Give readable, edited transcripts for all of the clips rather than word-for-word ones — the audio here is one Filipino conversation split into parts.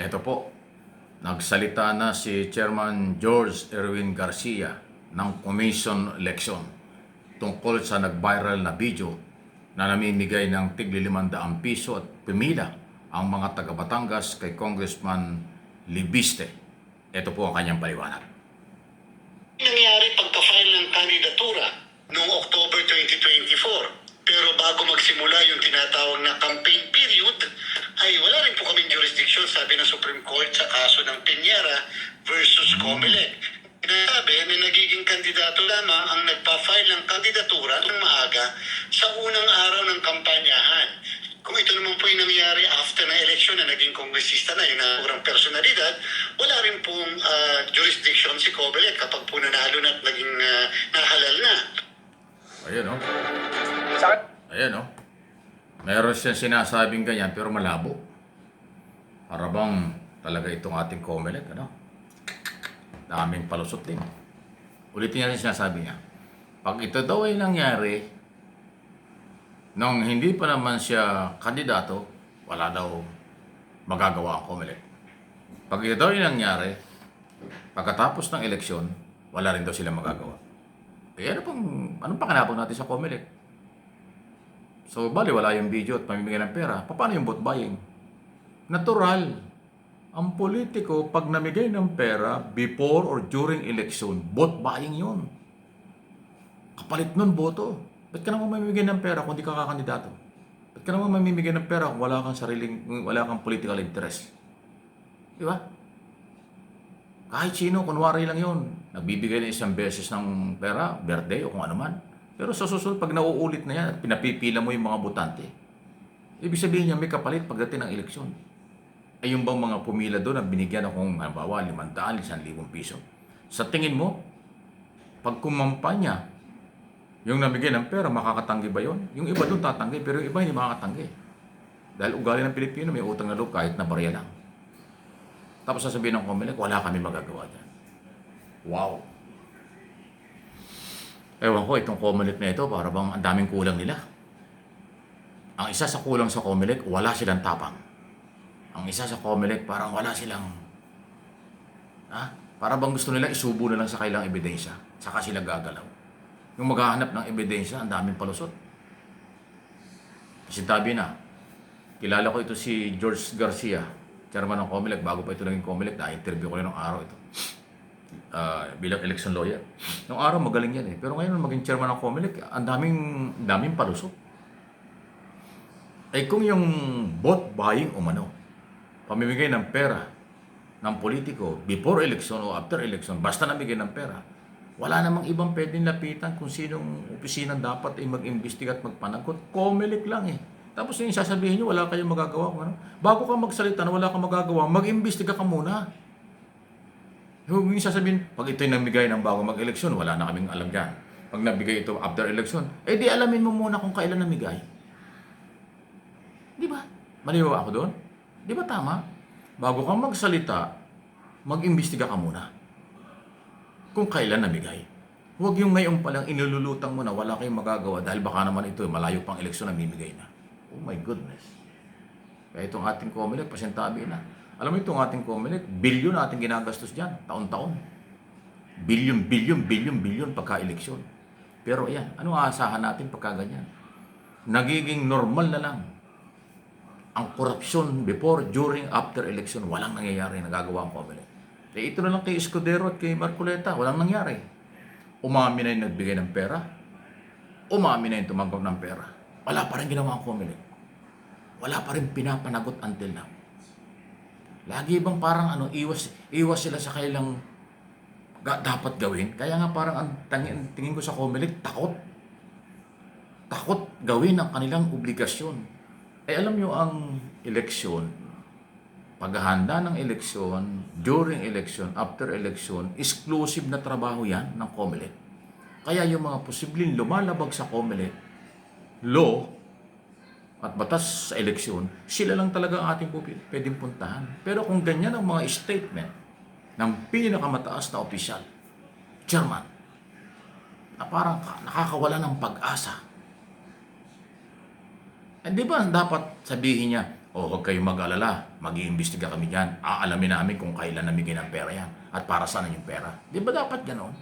Eto po, nagsalita na si Chairman George Erwin Garcia ng Commission Election tungkol sa nag-viral na video na namimigay ng tigli 500 piso at pumila ang mga taga-Batangas kay Congressman Libiste. Ito po ang kanyang paliwanag. Nangyari pagka-file ng kandidatura noong October 2024. Pero bago magsimula yung tinatawag na campaign period, ay wala rin po kaming jurisdiction, sabi ng Supreme Court sa kaso ng Piñera versus Comelec. Sinasabi na nagiging kandidato lamang ang nagpa-file ng kandidatura ng maaga sa unang araw ng kampanyahan. Kung ito naman po yung nangyari after na eleksyon na naging kongresista na, yung urang personalidad, wala rin pong jurisdiction si Comelec kapag po nanalo na at naging nahalal na. Ayan o. Ayan o. Meron siyang sinasabing ganyan pero malabo. Para bang talaga itong ating Comelec, ano? Daming palusot din. Ulitin niya rin sinasabi niya. Pag ito daw ay nangyari, nung hindi pa naman siya kandidato, wala daw magagawa ang Comelec. Pag ito daw ay nangyari, pagkatapos ng eleksyon, wala rin daw sila magagawa. Eh anong pakinabang natin sa Comelec? So, bali wala yung video at pamimigay ng pera. Paano yung vote buying? Natural. Ang politiko, pag namigay ng pera before or during election, vote buying yun. Kapalit nun, boto. Ba't ka naman mamimigay ng pera kung di ka kakandidato? Ba't ka naman mamimigay ng pera kung wala kang political interest? Di ba? Kahit sino, kunwari lang yun. Nagbibigay na isang beses ng pera, birthday o kung ano man. Pero sa susunod, pag nauulit na yan at pinapipila mo yung mga botante, ibig sabihin niya may kapalit pagdating ng eleksyon. Ay yung bang mga pumila doon na binigyan akong halimbawa 500, 1,000 piso. Sa tingin mo, pag kumampanya, yung namigay ng pera, makakatanggi ba yun? Yung iba doon tatanggi, pero yung iba hindi makakatanggi. Dahil ugali ng Pilipino, may utang na loob kahit na barya lang. Tapos sasabihin ng Comelec, wala kami magagawa dyan. Wow! Ewan ko, itong Comelec na ito, para bang ang daming kulang nila. Ang isa sa kulang sa Comelec, wala silang tapang. Ang isa sa Comelec, parang wala silang... Para bang gusto nila isubo na lang sa kailang ebidensya. Saka sila gagalaw. Yung maghahanap ng ebidensya, ang daming palusot. Sintabi na, kilala ko ito si George Garcia, chairman ng Comelec, bago pa ito naging Comelec, na-interview ko rin ng araw ito. Bilang election lawyer. Nung araw magaling yan eh. Pero ngayon maging chairman ng Comelec, ang daming palusot. Ay kung yung vote buying umano, pamimigay ng pera ng politiko before election o after election, basta namigay ng pera, wala namang ibang pwedeng lapitan kung sinong opisina dapat ay mag-imbestiga at magpanagot. Comelec lang eh. Tapos yung sasabihin nyo, wala kayong magagawa. Ano? Bago ka magsalita na wala kang magagawa, mag-imbestiga ka muna. Huwag yung sasabihin, pag ito'y namigay ng bago mag-eleksyon, wala na kaming alam dyan. Pag nabigay ito after election, eh di alamin mo muna kung kailan namigay. Di ba? Maliwa ako doon? Di ba tama? Bago kang magsalita, mag-imbestiga ka muna. Kung kailan namigay. Huwag yung ngayon palang inululutang mo na wala kayong magagawa dahil baka naman ito, malayo pang eleksyon na mimigay na. Oh my goodness. Kaya itong ating Comelec, pasintabi na. Alam mo itong ating Comelec, bilyon ating ginagastos dyan, taon-taon. Bilyon pagka-eleksyon. Pero ayan, ano aasahan natin pagka ganyan? Nagiging normal na lang ang korupsyon before, during, after election. Walang nangyayari, nagagawa ang Comelec. Eh ito na lang kay Escudero at kay Marcoleta, walang nangyari. Umamin na yung nagbigay ng pera, umamin na yung tumanggap ng pera. Wala pa rin ginawa ang Comelec. Wala pa rin pinapanagot until now. Lagi bang parang iwas sila sa kailang dapat gawin? Kaya nga parang ang tingin ko sa Comelec, takot. Takot gawin ang kanilang obligasyon. Eh alam nyo ang eleksyon, paghahanda ng eleksyon, during election, after election, exclusive na trabaho yan ng Comelec. Kaya yung mga posibleng lumalabag sa Comelec, law at batas sa eleksyon, sila lang talaga ang ating pwedeng puntahan. Pero kung ganyan ang mga statement ng pinakamataas na opisyal, chairman, na parang nakakawala ng pag-asa. Eh, di ba dapat sabihin niya, O huwag kayong mag-alala, mag-iimbestiga kami dyan. Aalamin namin kung kailan namigay ng pera yan at para saan yung pera. Di ba dapat gano'n?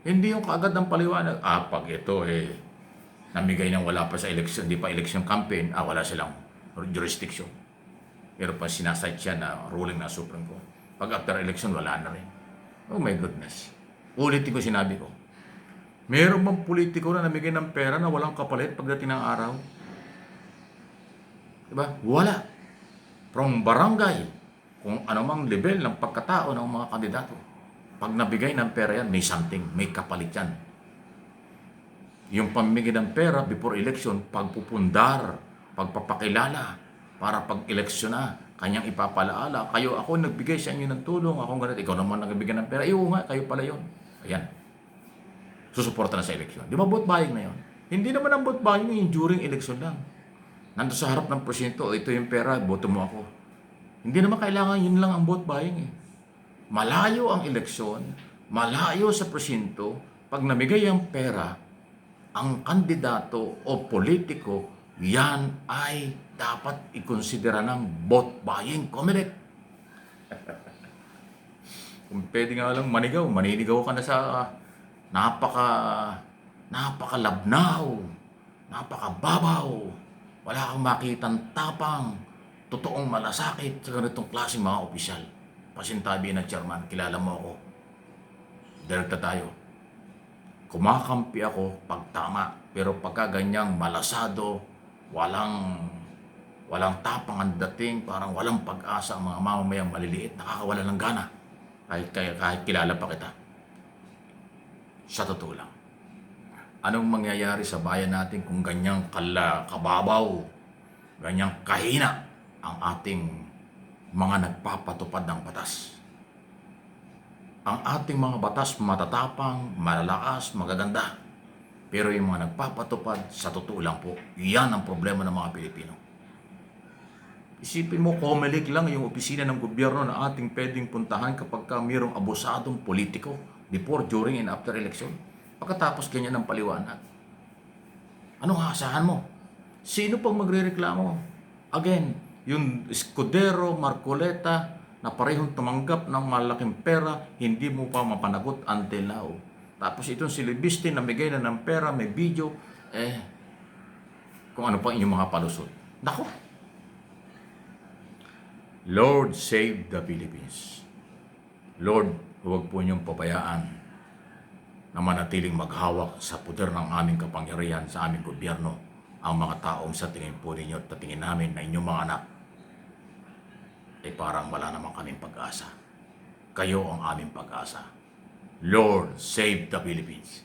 Hindi yung kaagad ng paliwanag, pag ito namigay ng wala pa sa election, di pa election campaign, wala silang jurisdiction. Pero pa sinasite siya na ruling na Supreme Court. Pag after election, wala na rin. Oh my goodness. Ulitin ko sinabi ko. Meron bang politiko na namigay ng pera na walang kapalit pagdating ng araw? Diba? Wala. From barangay, kung anumang level ng pagkatao ng mga kandidato, pag nabigay ng pera yan, may something, may kapalit yan. Yung pamimigay ng pera before election, pagpupundar, pagpapakilala, para pag eleksyon na, kanyang ipapalaala, kayo ako nagbigay sa inyo ng tulong, ako ganit, ikaw naman nagbigay ng pera, iyo nga, kayo pala yun. Ayan. Susuporta na sa eleksyon. Di ba vote buying na yun? Hindi naman ang vote buying yung during election lang. Nandun sa harap ng presinto, ito yung pera, boto mo ako. Hindi naman kailangan yun lang ang vote buying eh. Malayo ang eleksyon, malayo sa presinto, pag namigay ang pera, ang kandidato o politiko, yan ay dapat ikonsidera ng vote buying. Comelec. Kung pwede nga lang manigaw, maninigaw ka na sa napakalabnaw, napakababaw, wala kang makitang tapang, totoong malasakit sa ganitong klaseng mga opisyal. Pasintabi na chairman, kilala mo ako. Direkta tayo. Kumakampi ako pag tama, pero pagka ganyang malasado, walang tapang ang dating, parang walang pag-asa ang mga mamamayang maliliit, nakakawala ng gana. Kahit kilala pa kita. Sa totoo lang. Anong mangyayari sa bayan natin kung ganyang kababaw, ganyang kahina ang ating mga nagpapatupad ng batas? Ang ating mga batas matatapang, malalakas, magaganda. Pero yung mga nagpapatupad, sa totoo lang po, yan ang problema ng mga Pilipino. Isipin mo, Comelec lang yung opisina ng gobyerno na ating pwedeng puntahan kapag mayroong abusadong politiko before, during, and after election. Pagkatapos ganyan ang paliwanag. Anong aasahan mo? Sino pang magrereklamo? Again, yung Escudero, Marcoleta, na parehong tumanggap ng malaking pera, hindi mo pa mapanagot until now. Tapos itong si Libiste, namigay na ng pera, may video, kung ano pa inyong mga palusot. Nako! Lord, save the Philippines. Lord, huwag po niyong pabayaan na manatiling maghawak sa puder ng aming kapangyarihan sa aming gobyerno ang mga taong sa tingin po ninyo at tingin namin na inyong mga anak ay parang wala namang kaming pag-asa. Kayo ang aming pag-asa. Lord, save the Philippines.